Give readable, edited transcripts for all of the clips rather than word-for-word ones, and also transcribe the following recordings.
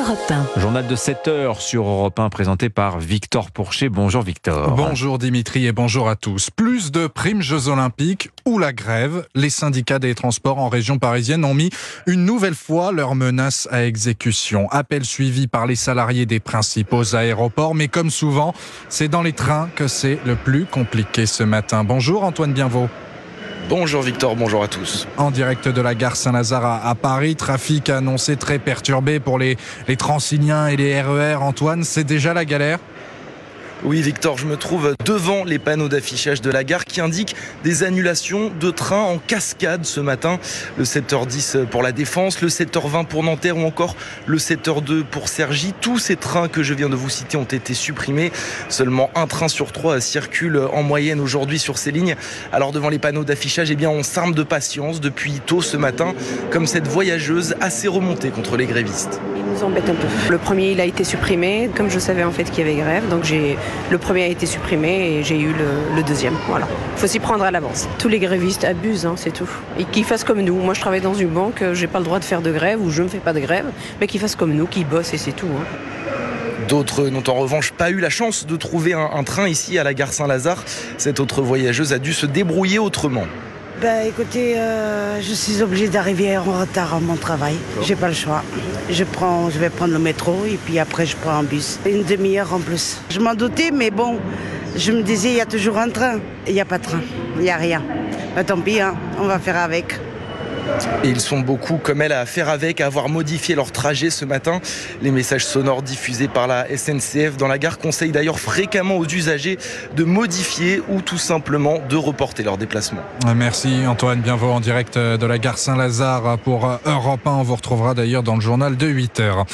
Europe 1. Journal de 7h sur Europe 1 présenté par Victor Pourchet. Bonjour Victor. Bonjour Dimitri et bonjour à tous. Plus de primes Jeux Olympiques ou la grève, les syndicats des transports en région parisienne ont mis une nouvelle fois leurs menaces à exécution. Appel suivi par les salariés des principaux aéroports, mais comme souvent, c'est dans les trains que c'est le plus compliqué ce matin. Bonjour Antoine Bienvaux. Bonjour Victor, bonjour à tous. En direct de la gare Saint-Lazare à Paris, trafic annoncé très perturbé pour les Transiliens et les RER. Antoine, c'est déjà la galère ? Oui Victor, je me trouve devant les panneaux d'affichage de la gare qui indiquent des annulations de trains en cascade ce matin. Le 7h10 pour la Défense, le 7h20 pour Nanterre ou encore le 7h02 pour Cergy. Tous ces trains que je viens de vous citer ont été supprimés. Seulement un train sur 3 circule en moyenne aujourd'hui sur ces lignes. Alors devant les panneaux d'affichage, on s'arme de patience depuis tôt ce matin, comme cette voyageuse assez remontée contre les grévistes. Il nous embête un peu. Le premier, il a été supprimé, comme je savais en fait qu'il y avait grève, donc le premier a été supprimé et j'ai eu le deuxième. Voilà. Il faut s'y prendre à l'avance. Tous les grévistes abusent, c'est tout. Et qu'ils fassent comme nous. Moi, je travaille dans une banque, j'ai pas le droit de faire de grève ou je ne fais pas de grève, mais qu'ils fassent comme nous, qu'ils bossent et c'est tout. D'autres n'ont en revanche pas eu la chance de trouver un train ici à la gare Saint-Lazare. Cette autre voyageuse a dû se débrouiller autrement. Écoutez, je suis obligée d'arriver en retard à mon travail. J'ai pas le choix. Je vais prendre le métro et puis après je prends un bus. Une demi-heure en plus. Je m'en doutais, mais bon, je me disais, il y a toujours un train. Il n'y a pas de train, il n'y a rien. Tant pis, on va faire avec. Et ils sont beaucoup, comme elle, à faire avec, à avoir modifié leur trajet ce matin. Les messages sonores diffusés par la SNCF dans la gare conseillent d'ailleurs fréquemment aux usagers de modifier ou tout simplement de reporter leur déplacement. Merci Antoine Bienvaux en direct de la gare Saint-Lazare pour Europe 1. On vous retrouvera d'ailleurs dans le journal de 8h.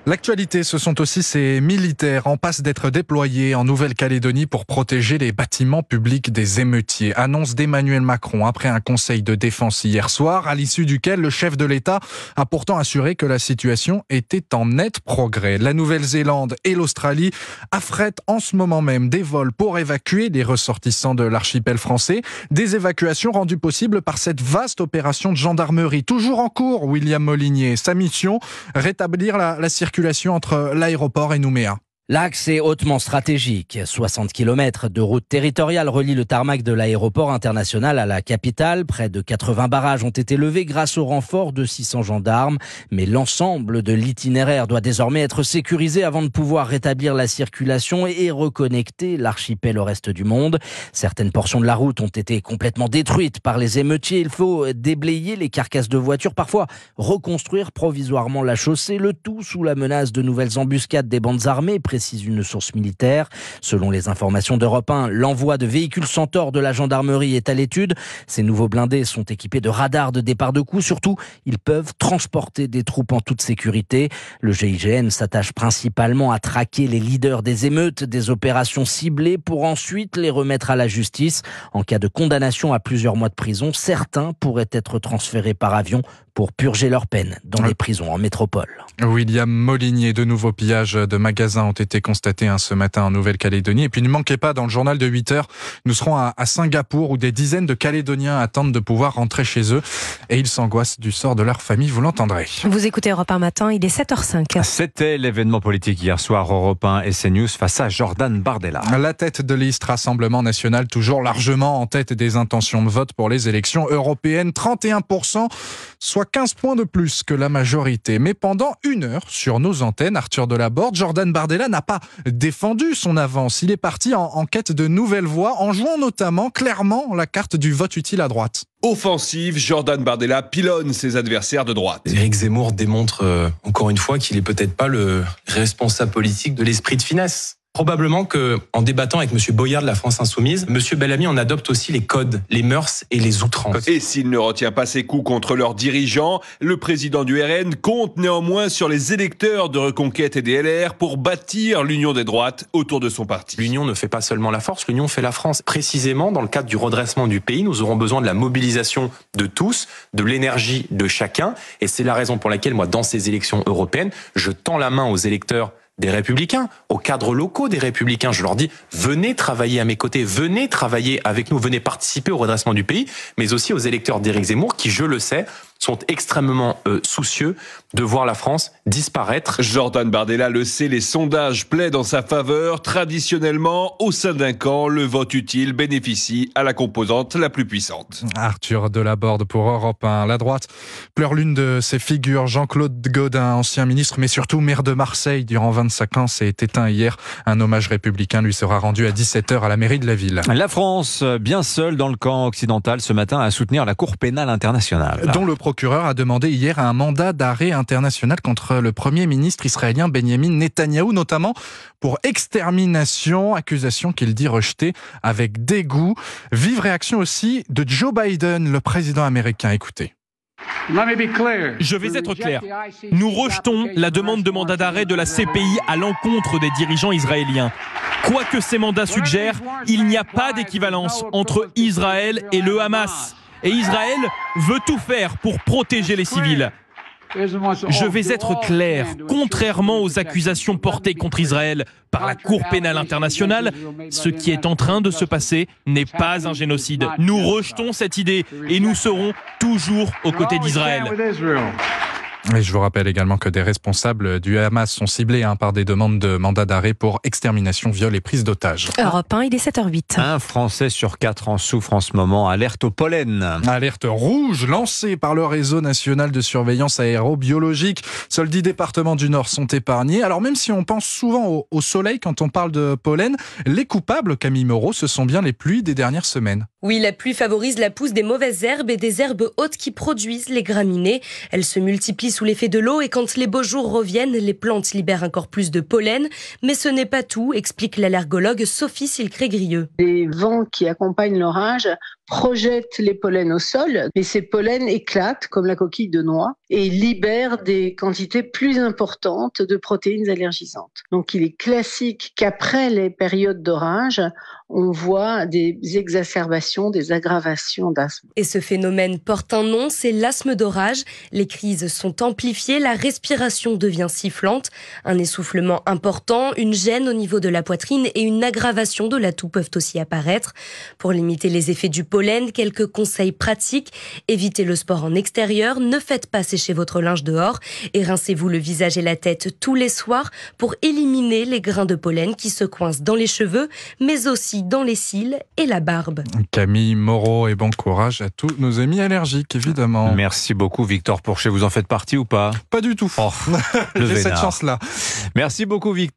L'actualité, ce sont aussi ces militaires en passe d'être déployés en Nouvelle-Calédonie pour protéger les bâtiments publics des émeutiers. Annonce d'Emmanuel Macron après un conseil de défense hier soir, à l'issue duquel le chef de l'État a pourtant assuré que la situation était en net progrès. La Nouvelle-Zélande et l'Australie affrètent en ce moment même des vols pour évacuer les ressortissants de l'archipel français. Des évacuations rendues possibles par cette vaste opération de gendarmerie. Toujours en cours, William Molinier. Sa mission, rétablir la circulation entre l'aéroport et Nouméa. L'axe est hautement stratégique. 60 km de route territoriale relient le tarmac de l'aéroport international à la capitale. Près de 80 barrages ont été levés grâce au renfort de 600 gendarmes. Mais l'ensemble de l'itinéraire doit désormais être sécurisé avant de pouvoir rétablir la circulation et reconnecter l'archipel au reste du monde. Certaines portions de la route ont été complètement détruites par les émeutiers. Il faut déblayer les carcasses de voitures, parfois reconstruire provisoirement la chaussée, le tout sous la menace de nouvelles embuscades des bandes armées, précise une source militaire. Selon les informations d'Europe 1, l'envoi de véhicules Centaure de la gendarmerie est à l'étude. Ces nouveaux blindés sont équipés de radars de départ de coup. Surtout, ils peuvent transporter des troupes en toute sécurité. Le GIGN s'attache principalement à traquer les leaders des émeutes, des opérations ciblées pour ensuite les remettre à la justice. En cas de condamnation à plusieurs mois de prison, certains pourraient être transférés par avion pour purger leur peine dans les prisons en métropole. William Molinier, de nouveaux pillages de magasins ont été constatés ce matin en Nouvelle-Calédonie. Et puis ne manquez pas, dans le journal de 8h, nous serons à Singapour où des dizaines de Calédoniens attendent de pouvoir rentrer chez eux. Et ils s'angoissent du sort de leur famille, vous l'entendrez. Vous écoutez Europe 1 matin, il est 7h05. C'était l'événement politique hier soir, Europe 1 et CNews face à Jordan Bardella. La tête de liste Rassemblement National, toujours largement en tête des intentions de vote pour les élections européennes. 31%, soit 15 points de plus que la majorité. Mais pendant une heure, sur nos antennes, Arthur Delaborde, Jordan Bardella n'a pas défendu son avance. Il est parti en quête de nouvelles voix, en jouant notamment clairement la carte du vote utile à droite. Offensive, Jordan Bardella pilonne ses adversaires de droite. Éric Zemmour démontre encore une fois qu'il est peut-être pas le responsable politique de l'esprit de finesse. Probablement que, en débattant avec M. Boyard de la France Insoumise, M. Bellamy en adopte aussi les codes, les mœurs et les outrances. Et s'il ne retient pas ses coups contre leurs dirigeants, le président du RN compte néanmoins sur les électeurs de Reconquête et des LR pour bâtir l'union des droites autour de son parti. L'union ne fait pas seulement la force, l'union fait la France. Précisément, dans le cadre du redressement du pays, nous aurons besoin de la mobilisation de tous, de l'énergie de chacun. Et c'est la raison pour laquelle, moi, dans ces élections européennes, je tends la main aux électeurs des Républicains, aux cadres locaux des Républicains. Je leur dis, venez travailler à mes côtés, venez travailler avec nous, venez participer au redressement du pays, mais aussi aux électeurs d'Éric Zemmour qui, je le sais, sont extrêmement soucieux de voir la France disparaître. Jordan Bardella le sait, les sondages plaident en sa faveur. Traditionnellement, au sein d'un camp, le vote utile bénéficie à la composante la plus puissante. Arthur Delaborde pour Europe 1. La droite pleure l'une de ses figures, Jean-Claude Gaudin, ancien ministre, mais surtout maire de Marseille durant 25 ans, s'est éteint hier. Un hommage républicain lui sera rendu à 17h à la mairie de la ville. La France, bien seule dans le camp occidental ce matin, à soutenir la Cour pénale internationale. Dont le procureur a demandé hier un mandat d'arrêt international contre le premier ministre israélien Benjamin Netanyahou, notamment pour extermination, accusation qu'il dit rejetée avec dégoût. Vive réaction aussi de Joe Biden, le président américain. Écoutez. Je vais être clair. Nous rejetons la demande de mandat d'arrêt de la CPI à l'encontre des dirigeants israéliens. Quoi que ces mandats suggèrent, il n'y a pas d'équivalence entre Israël et le Hamas. Et Israël veut tout faire pour protéger les civils. Je vais être clair, contrairement aux accusations portées contre Israël par la Cour pénale internationale, ce qui est en train de se passer n'est pas un génocide. Nous rejetons cette idée et nous serons toujours aux côtés d'Israël. Et je vous rappelle également que des responsables du Hamas sont ciblés par des demandes de mandat d'arrêt pour extermination, viol et prise d'otages. Europe 1, il est 7h08. Un Français sur 4 en souffre en ce moment. Alerte au pollen. Alerte rouge lancée par le réseau national de surveillance aérobiologique. Seuls 10 départements du Nord sont épargnés. Alors même si on pense souvent au soleil quand on parle de pollen, les coupables, Camille Moreau, ce sont bien les pluies des dernières semaines. Oui, la pluie favorise la pousse des mauvaises herbes et des herbes hautes qui produisent les graminées. Elles se multiplient sous l'effet de l'eau et quand les beaux jours reviennent, les plantes libèrent encore plus de pollen. Mais ce n'est pas tout, explique l'allergologue Sophie Silcré-Grieux. Les vents qui accompagnent l'orage projettent les pollens au sol, mais ces pollens éclatent comme la coquille de noix et libèrent des quantités plus importantes de protéines allergisantes. Donc il est classique qu'après les périodes d'orage, on voit des exacerbations, des aggravations d'asthme. Et ce phénomène porte un nom, c'est l'asthme d'orage. Les crises sont amplifiées, la respiration devient sifflante, un essoufflement important, une gêne au niveau de la poitrine et une aggravation de la toux peuvent aussi apparaître. Pour limiter les effets du pollen, quelques conseils pratiques. Évitez le sport en extérieur, ne faites pas sécher votre linge dehors et rincez-vous le visage et la tête tous les soirs pour éliminer les grains de pollen qui se coincent dans les cheveux, mais aussi dans les cils et la barbe. Camille Moreau, et bon courage à tous nos amis allergiques, évidemment. Merci beaucoup Victor Pourchet, vous en faites partie ou pas? Pas du tout. Oh, J'ai cette chance-là. Merci beaucoup Victor.